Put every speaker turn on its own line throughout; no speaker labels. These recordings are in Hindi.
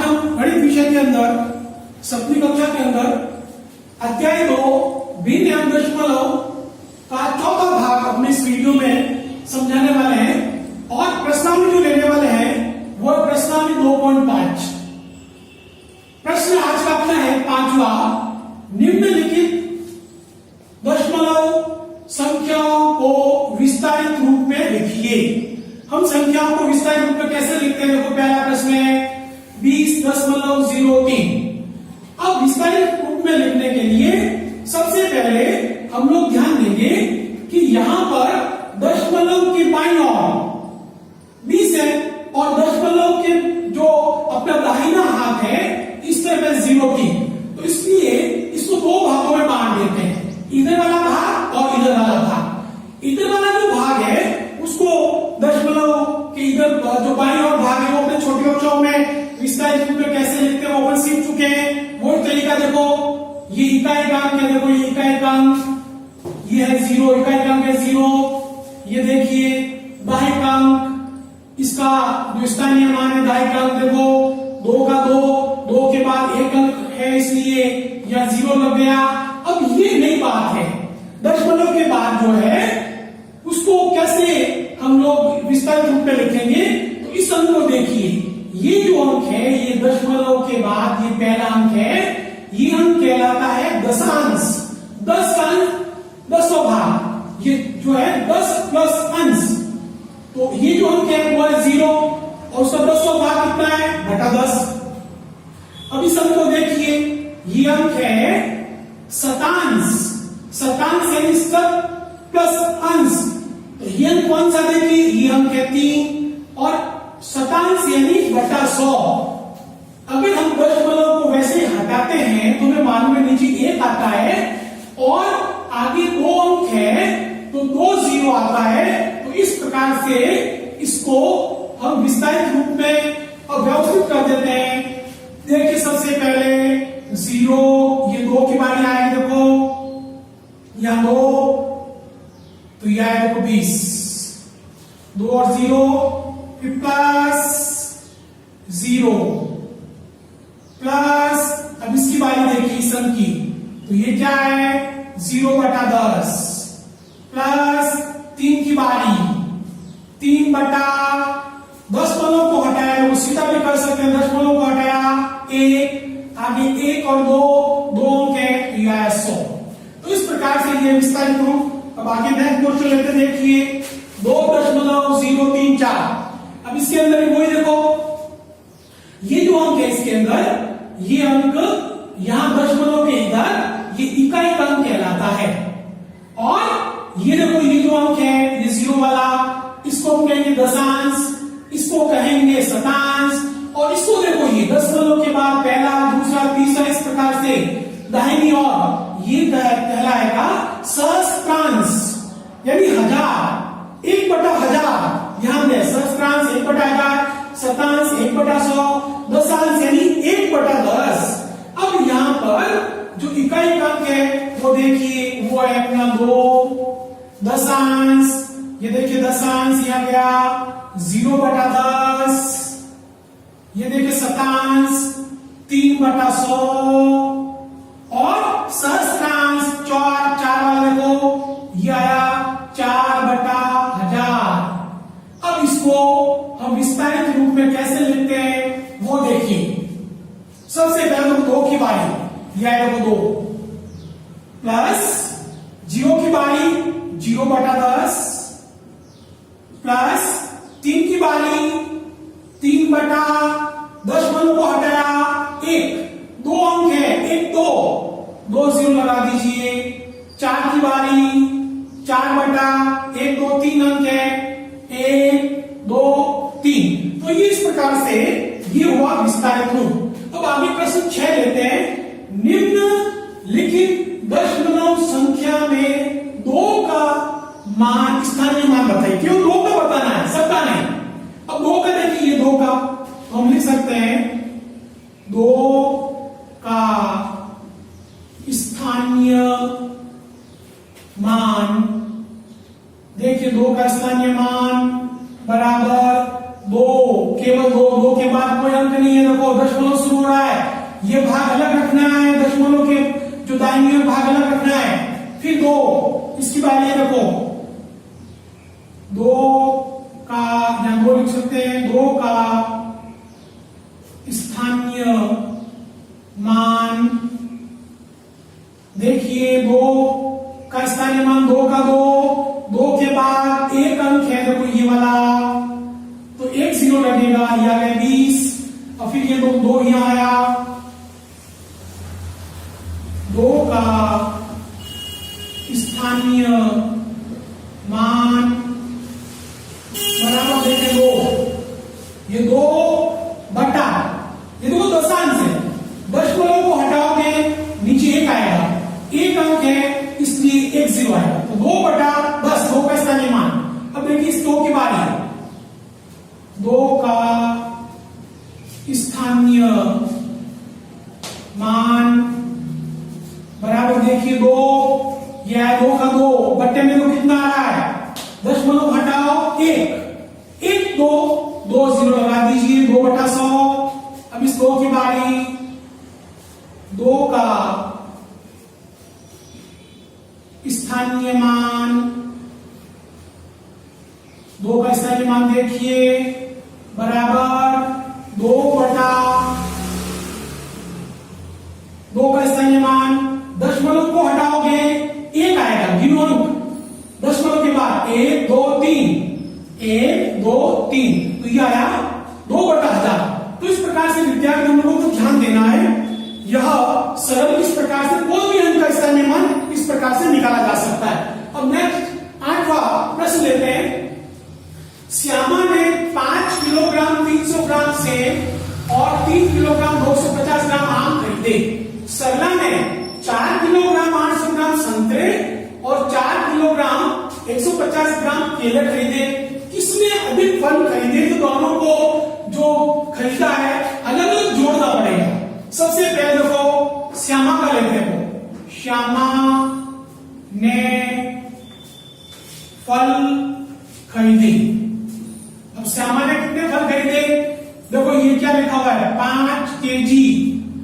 हम गणित विषय के अंदर 7वीं कक्षा के अंदर अध्याय 2 भिन्न एवं दशमलव का चौथा भाग अपने इस वीडियो में समझाने वाले हैं और प्रश्नावली जो लेने वाले हैं वो प्रश्नावली 2.5। प्रश्न आज का अपना है 5वां, निम्नलिखित दशमलव संख्याओं को विस्तारित रूप में लिखिए। हम संख्याओं को विस्तारित रूप में कैसे लिखते हैं? देखो पहला प्रश्न है 20.03। अब विस्तारित रूप में लिखने के लिए सबसे पहले हम लोग ध्यान देंगे कि यहां पर दशमलव की बाईं ओर 20 है और दशमलव के जो अपना दाहिना हाथ है इस तरफ 0 की, तो इसलिए इसको दो भागों में बांट देते हैं, इधर वाला भाग और इधर वाला भाग। इधर वाला जो भाग है उसको दशमलव के इधर जो बाईं ओर भाग है वो अपने छोटी कक्षाओं में विस्तारित रूप में कैसे लिखते हैं वो अपन सीख चुके हैं। वो तरीका देखो, ये इकाई-अंक है, देखो ये इकाई-अंक, ये है 0, इकाई-अंक है 0। ये देखिए दहाई-अंक, इसका जो स्थानीय मान है दहाई-अंक, देखो 2 का 2 के बाद 1 अंक है इसलिए यह 0 लग गया। अब ये नई बात है, दशमलव के बाद जो है उसको कैसे हम लोग विस्तारित रूप में लिखेंगे। तो इस अंक को देखिए, ये जो अंक है ये दशमलव के बाद ये पहला अंक है, ये अंक कहलाता है दशांश। 10 का अंक 10वां भाग, ये जो है 10 प्लस अंश, तो ये जो अंक है वो है 0 और उसका 10वां भाग कितना है? बटा 10। अब इस अंक को देखिए, ये अंक है शतांश। शतांश यानी शत प्लस अंश, तो ये अंक कौन सा? देखिए ये अंक है 3 और शतांश यानी बटा 100। अगर हम दशमलव को वैसे हटाते हैं तो हमें मालूम है नीचे 1 आता है और आगे 2 अंक है तो 2 0 आता है। तो इस प्रकार से इसको हम विस्तारित रूप में व्यवस्थित कर देते हैं। देखिए सबसे पहले 0, ये 2 की बारी आएगी, देखो यहां 2, तो यह है देखो 20, 2 और 0 प्लस 0 प्लस, अब इसकी बारी देखिए इस अंक की, तो ये क्या है 0 बटा 10 प्लस 3 की बारी 3 बटा दशमलव को हटाया, वो सीधा भी कर सकते हैं, दशमलव को हटाया 1, आगे 1 और 2 अंक है, तो यह है 100। तो इस प्रकार से ये विस्तारित रूप। अब आगे नेक्स्ट क्वेश्चन लेते देखिए 2.034। अब इसके अंदर वही देखो, ये जो अंक है इसके अंदर, ये अंक यहां दशमलव के इधर ये इकाई का अंक कहलाता है और ये देखो ये जो अंक है ये 0 वाला, इसको हम कहेंगे दशांश, इसको कहेंगे शतांश और इसको देखो ये दशमलव के बाद पहला, दूसरा, तीसरा, इस प्रकार से दाहिनी ओर ये कहलाएगा सहस्त्रांश यानी 1000, 1 बटा 1000। ध्यान दें, सहस्त्रांश 1 बटा 1000, शतांश 1 बटा 100, दशांश यानी 1 बटा 10। अब यहां पर जो इकाई अंक है वो देखिए वो है अपना 2, दशांश, ये देखिए दशांश यहां गया 0 बटा 10, ये देखिए शतांश 3 बटा 100 और सहस्त्रांश 4 वाला देखो ये आया 4 बटा 1000। अब इसको हम विस्तारित रूप में कैसे लिखते हैं वो देखिए। सबसे पहले तो 2 की बारी, यह है 2 प्लस 0 की बारी 0 बटा 10 प्लस 3 की बारी 3 बटा दशमलव को हटाया 1, 2 अंक है 1 2 0 लगा दीजिए। 4 की बारी 4 बटा 1 2 3 अंक है 1 2 3। तो ये इस प्रकार से ये हुआ विस्तारित रूप। अब आगे प्रश्न 6 लेते हैं, निम्नलिखित दशमलव संख्या में 2 का मान, स्थानीय मान बताइए। क्यों 2 का बताना है, सबका नहीं। अब 2 का देखिए, ये 2 का तो हम लिख सकते हैं 2 का स्थानीय मान। देखिए 2 का स्थानीय मान बराबर 2, केवल 2 के बाद कोई अंक नहीं है, देखो दशमलव शुरू हो रहा है, ये भाग अलग रखना है, दशमलव के जो दाहिनी ओर भाग अलग रखना है। फिर 2, इसकी बारी है, देखो 2 का यहां 2 लिख सकते हैं, 2 का स्थानीय मान, देखिए 2 का स्थानीय मान 2 का 2 के बाद एक अंक है, देखो ये वाला, तो 1 0 लगेगा, ये आ गया 20, और फिर ये 2 यहां आया, 2 का स्थानीय मान बराबर देखें 2, ये 2 बटा, ये देखो दशांश है, दशमलव को हटाओगे नीचे 1 आएगा, 1 अंक है इसलिए 1 0 आएगा, तो 2 बटा बस 2 का स्थानीय मान। अब देखिए इस 2 की बारी है, 2 का स्थानीय मान बराबर देखिए 2, यह है 2 का 2 बट्टे में तो कितना आ रहा है, दशमलव हटाओ 1, 1 2 2 0 लगा दीजिए, 2 बटा 100। अब इस 2 की बारी, 2 का स्थानीय मान, 2 का स्थानीय मान देखिए बराबर 2 बटा 2 का स्थानीय मान, दशमलव को हटाओगे 1 आएगा, गिनो अंक, दशमलव के बाद 1 2 3, 1 2 3, तो ये आया 2 बटा 1000। तो इस प्रकार से विद्यार्थी हम लोगों को ध्यान देना है, यह सरल इस प्रकार से कोई भी अंक का स्थानीय मान इस प्रकार से निकाला जा सकता है। अब नेक्स्ट 8वां प्रश्न लेते हैं। श्यामा ने 5 किलोग्राम 300 ग्राम सेब और 3 किलोग्राम 250 ग्राम आम खरीदे। सरला ने 4 किलोग्राम 800 ग्राम संतरे और 4 किलोग्राम 150 ग्राम केले खरीदे। किसने अधिक फल खरीदे? तो दोनों को जो खरीदा है अलग अलग जोड़ना पड़ेगा। सबसे पहले देखो श्यामा का लेते हो। श्यामा ने फल खरीदे। अब श्यामा ने कितने फल खरीदे? देखो ये क्या लिखा हुआ है, 5 केजी,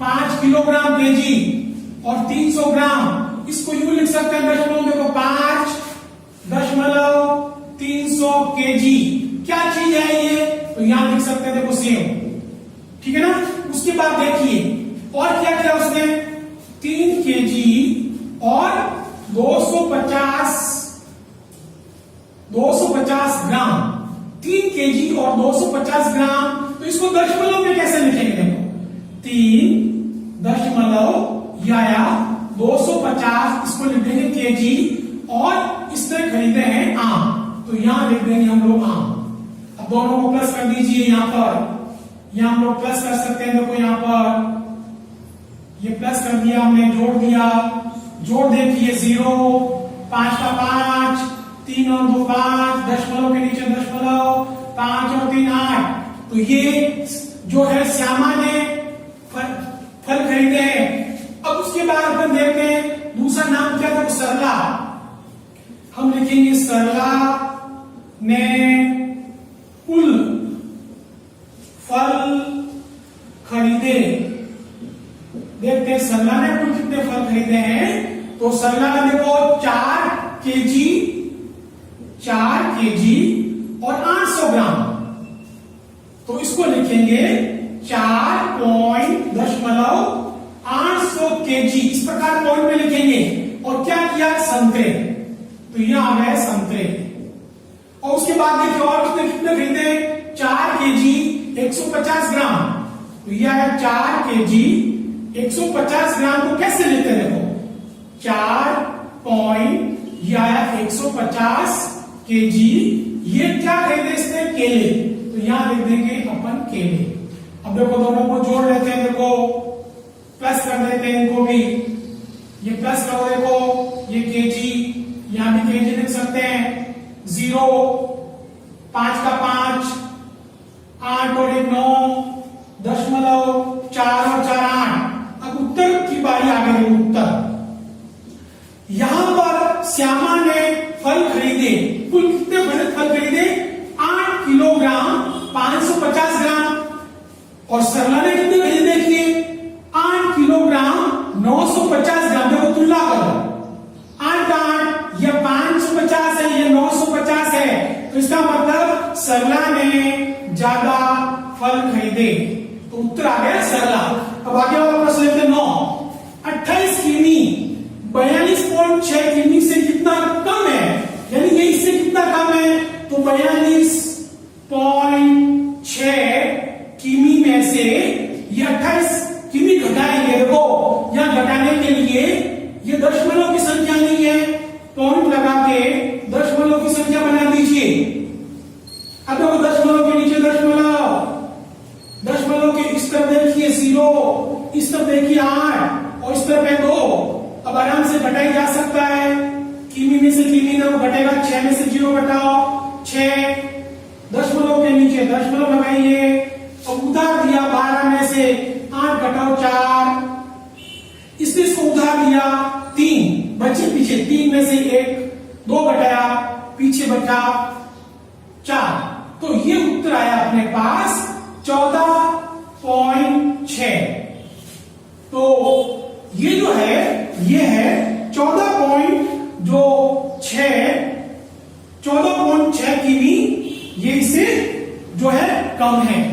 5 किलोग्राम केजी और 300 ग्राम। इसको यूं लिख सकते हैं दशमलव, देखो 5.300 केजी। क्या चीज है ये? तो यहां लिख सकते हैं देखो सेब, ठीक है ना। उसके बाद देखिए और क्या किया उसने, 3 केजी और 250 ग्राम, 3 केजी और 250 ग्राम। तो इसको दशमलव में कैसे लिखेंगे? देखो 3 या 250, इसको लिख देंगे केजी, और इसने खरीदे हैं आम, तो यहां लिख देंगे हम लोग आम। अब दोनों को प्लस कर दीजिए, यहां पर यहां हम लोग प्लस कर सकते हैं। देखो यहां पर ये प्लस कर दिया हमने, जोड़ दिया, जोड़ देखिए 0, 5 का 5, 3 और 2 5, दशमलव के नीचे दशमलव, 5 और 3 8। तो ये जो है श्यामा ने फल खरीदे हैं। अब उसके बाद अपन देखते हैं दूसरा नाम क्या था, सरला। हम लिखेंगे सरला ने कुल फल खरीदे। देखते हैं सरला ने कुल कितने फल खरीदे हैं। तो सरला का देखो 4 केजी और 800 ग्राम, तो इसको लिखेंगे 4.800 केजी, इस प्रकार पॉइंट में लिखेंगे। और क्या किया, संतरे, तो यहां आ गए संतरे। और उसके बाद देखिए और कितने खरीदे, 4 केजी 150 ग्राम, तो यह है 4 केजी 150 ग्राम को कैसे लेते हैं? देखो 150 केजी। ये क्या खरीदे इसने, केले, तो यहां लिख देंगे अपन केले। अब देखो दोनों को जोड़ लेते हैं, देखो प्लस कर देते हैं इनको भी, ये प्लस करो, देखो ये केजी, यहां भी केजी लिख सकते हैं। 0, 5 का 5, 8 और 1 9, दशमलव 4 और 4 8। अब उत्तर की बारी आ गई। उत्तर यहां पर श्यामा ने फल खरीदे, कुल कितने फल खरीदे, 8 किलोग्राम 550 ग्राम। सरला ने कितने भेजे देखिए 8 किलोग्राम 950 ग्राम। देखो तुलना करो 8 8 या 550 है या 950 है, तो इसका मतलब सरला ने ज्यादा फल खरीदे, तो उत्तर आ गया सरला। अब आगे वाला प्रश्न लेते हैं 9। 28 किमी 42.6 किमी से कितना कम है, यानी ये इससे कितना कम है, तो 42.6 किमी में से ये 28 किमी घटाएंगे। देखो यहां घटाने के लिए ये दशमलव की संख्या नहीं है, पॉइंट लगा के दशमलव की संख्या बना दीजिए। अब देखो दशमलव के नीचे दशमलव के इस तरफ देखिए 0, इस तरफ देखिए 8 और इस तरफ है 2। अब आराम से घटाई जा सकता है, किमी में से किमी ना घटेगा, 6 में से 0 घटाओ 6, दशमलव के नीचे दशमलव लगाइए। अब उधार दिया 12 में से 8 घटाओ 4, इसने इसको उधार दिया 3, बचे पीछे 3 में से 1 2 घटाया, पीछे बचा 4, तो ये उत्तर आया अपने पास 14.6। तो ये जो है ये है 14.6 किमी, ये इससे जो है कम है।